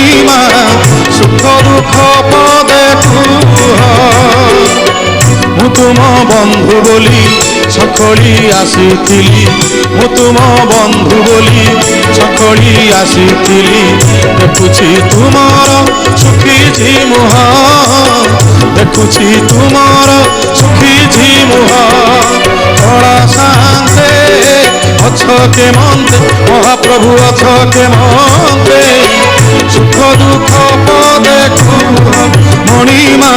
ମଣିମା ସୁଖ ଦୁଃଖ ପଦେ କୁହ। ମୁଁ ତୁମ ବନ୍ଧୁ ବୋଲି ସଖଳି ଆସିଥିଲି, ମୁଁ ତୁମ ବନ୍ଧୁ ବୋଲି ସଖଳି ଆସିଥିଲି। ଦେଖୁଛି ତୁମର ଶୁଖିଛି ମୁହଁ, ଦେଖୁଛି ତୁମର ଶୁଖିଛି ମୁହଁ। କଳା ଶାନ୍ତେ ଅଛ କେମନ୍ତେ ମହାପ୍ରଭୁ ଅଛ କେମନ୍ତେ। ସୁଖ ଦୁଃଖ ପଦେ କୁହ ମଣିମା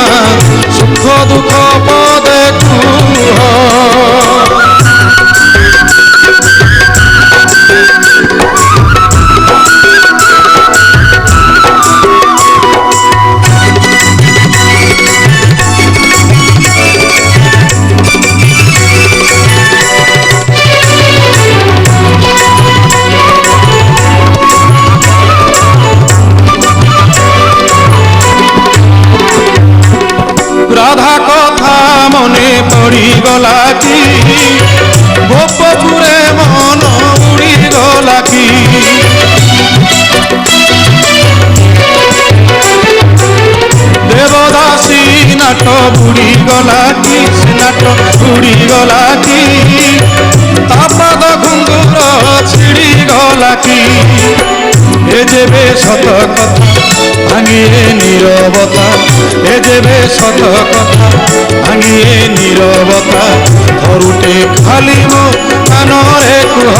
ସୁଖ ଦୁଃଖ ପଦେ କୁହ। রাধা কথা মনে পড়িগলা কি, গোপপুরে মন উড়িগলা কি। দেবদাসী নাট বুড়িগলা কি, সে নাট বুড়িগলা কি। তাপাদ ঘুঙ্গুর ছিড়িগলা কি। এ যেবে সত কথা ভাঙিয়ে নীরবতা, এ যেবে সত কথা ভাঙিয়ে নীরবতা। ধরুটে খালি মো কানরে কুহ,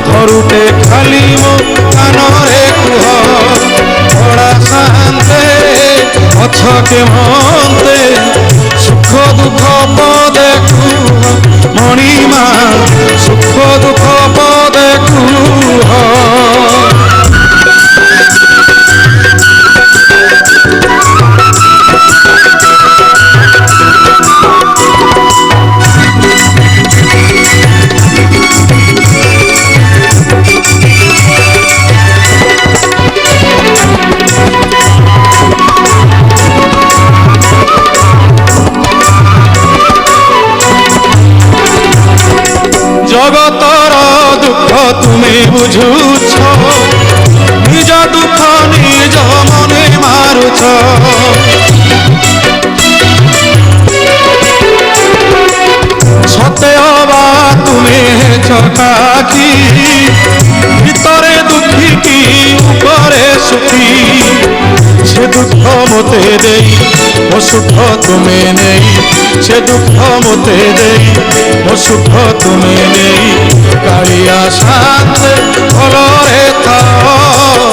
ধরুটে খালি মো কানরে কুহ। কড়া শান্তে অছ কেমন্তে সুখ দুঃখ পদে কুহ মণিমা সুখ দুঃখ পদে কুহ। জগতর দুঃখ তুমি বুঝুছ, নিজ দুঃখ নিজ মনে মারুছ। সতে অবা তুমি চকাকি, ভিতরে দুঃখী কি উপরে সুখী। সে দুঃখ মতে দেই ও সুখ তুমি নেই, সে দুঃখ মতে দেই ও সুখ তুমি নেই। কালিয়া শান্তে ভলরে থাও,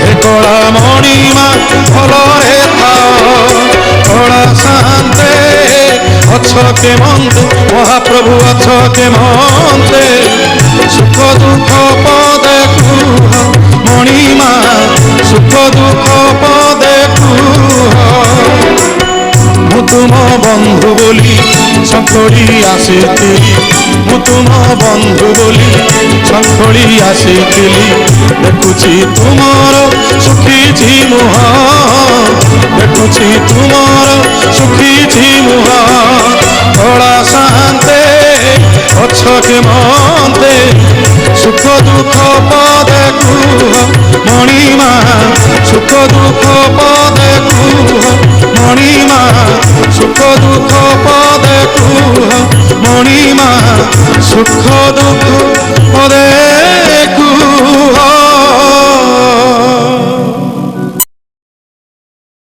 হে কড়া মণিমা ভলরে থাও। কড়া শান্তে অছ কেমন্তে মহাপ্রভু অছ কেমন্তে। সুখ দুঃখ পদে কুহ মণিমা সুখ দুঃখ পদে কুহ। ମୁଁ ତୁମ ବନ୍ଧୁ ବୋଲି ସଖଳି ଆସିଥିଲି, ମୁଁ ତୁମ ବନ୍ଧୁ ବୋଲି ସଖଳି ଆସିଥିଲି। ଦେଖୁଛି ତୁମର ଶୁଖିଛି ମୁହଁ, ଦେଖୁଛି ତୁମର ଶୁଖିଛି ମୁହଁ। କଳା ଶାନ୍ତେ ଅଛ କେମନ୍ତେ ସୁଖ ଦୁଃଖ ପଦେ କୁହ ମଣିମା ସୁଖ ଦୁଃଖ ପଦେ କୁହ ମଣିମା সুখ দুঃখ পদে কুহ মণিমা সুখ দুঃখ পদে